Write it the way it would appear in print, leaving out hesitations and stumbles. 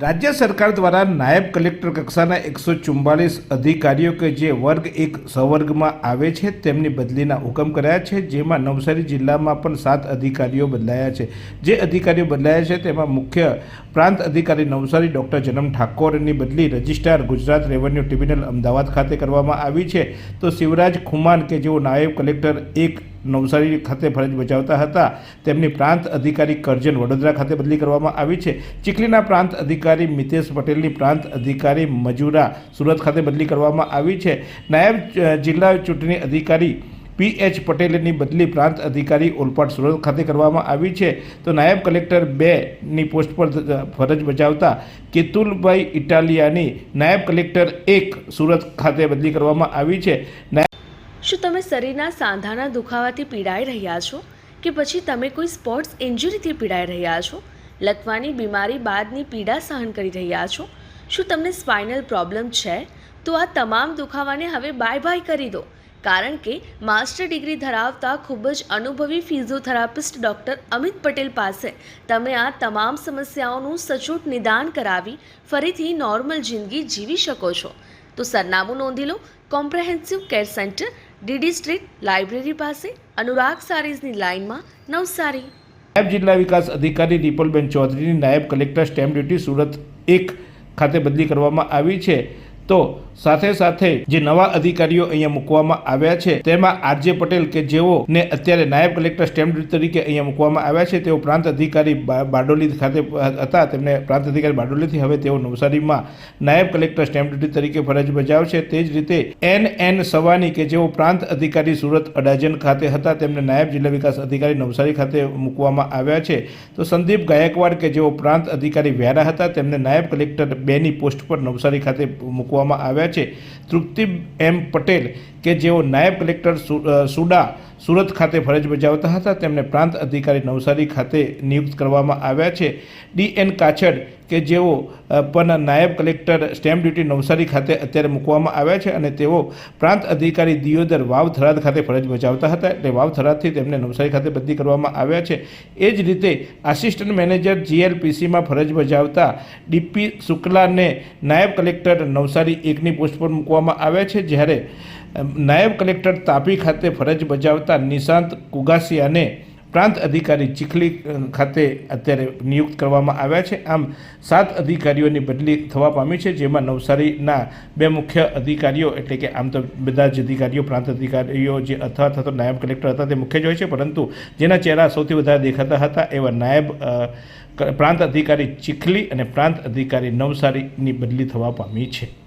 राज्य सरकार द्वारा नायब कलेक्टर कक्षाना 144 अधिकारीओ के जे वर्ग 1 सवर्ग में आवे छे तेमनी बदलीना हुकम कराया छे, जेमां नवसारी जिल्लामां पण 7 अधिकारीओ बदलाया छे। जे अधिकारीओ बदलाया छे तेमां मुख्य प्रांत अधिकारी नवसारी डॉक्टर जनम ठाकोरनी बदली registrar Gujarat revenue tribunal Amdavad खाते करवामां आवी छे। तो शिवराज खुमान के जेओ नायब कलेक्टर 1 नवसारी खाते फरज बजावता हता तेमनी प्रांत अधिकारी करजन वडोदरा खाते बदली करवामां आवी छे। चिखलीना प्रांत अधिकारी मितेश पटेलनी प्रांत अधिकारी मजूरा सूरत खाते बदली करवामां आवी छे। नायब जिल्ला चूंटणी अधिकारी PH पटेलनी बदली प्रांत अधिकारी ओलपाड सूरत खाते करवामां आवी छे। तो नायब कलेक्टर 2 नी पोस्ट पर फरज बजावता केतुलभाई इटालियानी नायब कलेक्टर 1 सूरत खाते बदली करवामां आवी छे। શું તમે શરીરના સાંધાના દુખાવાથી પીડાઈ રહ્યા છો કે પછી તમે કોઈ સ્પોર્ટ્સ ઇન્જરીથી પીડાઈ રહ્યા છો? લકવાની બીમારી બાદની પીડા સહન કરી રહ્યા છો? શું તમને સ્પાઇનલ પ્રોબ્લેમ છે? તો આ તમામ દુખાવાને હવે બાય બાય કરી દો, કારણ કે માસ્ટર ડિગ્રી ધરાવતા ખૂબ જ અનુભવી ફિઝિયોથેરાપિસ્ટ ડૉક્ટર અમિત પટેલ પાસે તમે આ તમામ સમસ્યાઓનું સચોટ નિદાન કરાવી ફરીથી નોર્મલ જિંદગી જીવી શકો છો। તો સરનામું નોંધી લો। Comprehensive care centre, DD street, library પાસે, अनुराग सारीजनी लाइन में, नवसारी। नायब जिला विकास अधिकारी रिपलबेन चौधरी नायब कलेक्टर स्टेम्प ड्यूटी सूरत 1 खाते बदली करवामां आवी छे। तो साथे साथे जे नवा अधिकारीओ अहींया मूकवामां आव्या छे तेमां RJ पटेल के जेओ ने अत्यारे नायब कलेक्टर स्टेम्प ड्यूटी तरीके अहींया मूकवामां आव्या छे, तेओ प्रांत अधिकारी बारडोली खाते हता, तेमने प्रांत अधिकारी बारडोलीथी हवे तेओ नवसारीमां नायब कलेक्टर स्टेम्प ड्यूटी तरीके फरज बजावशे। ते ज रीते NN सवानी के जेओ प्रांत अधिकारी सूरत अडाजन खाते हता तेमने नायब जिला विकास अधिकारी नवसारी खाते मूकवामां आव्या छे। तो संदीप गायकवाड़ के जेओ प्रांत अधिकारी व्यारा हता तेमने नायब कलेक्टर 2 नी पोस्ट पर नवसारी खाते मूकवामां आव्या छे। तृप्ति M पटेल के जेओ नायब कलेक्टर सुडा सूरत खाते फरज बजावता हता तेमने प्रांत अधिकारी नवसारी खाते नियुक्त करवामां आव्या छे। DN काछड़ के जेओ पण नायब कलेक्टर स्टेम्प ड्यूटी नवसारी खाते अत्यारे मूकवामां आव्या छे अने तेओ प्रांत अधिकारी दियोदर वाव थराद खाते फरज बजावता हता, एटले वाव थरादथी तेमने नवसारी खाते बदली करवामां आव्या छे। ए ज रीते आसिस्टंट मैनेजर GLPC में फरज बजावता DP शुक्ला ने नायब कलेक्टर नवसारी 1 नी पोस्ट पर मूकवामां आव्या छे, ज्यारे नायब कलेक्टर तापी खाते फरज बजावता निशांत कुगासिया ने प्रांत अधिकारी चिखली खाते अत्यारे नियुक्त करवामां आव्या छे। आम 7 अधिकारीओनी बदली थवा पामी छे, जेमां नवसारीना 2 मुख्य अधिकारीओ एटले के आम तो बधा ज अधिकारीओ प्रांत अधिकारीओ जे अथवा तो नायब कलेक्टर हता ते मुख्य ज होय छे, परंतु जेना चेहरा सौथी वधारे देखाता हता एवा नायब प्रांत अधिकारी चिखली अने प्रांत अधिकारी नवसारीनी बदली थवा पामी छे।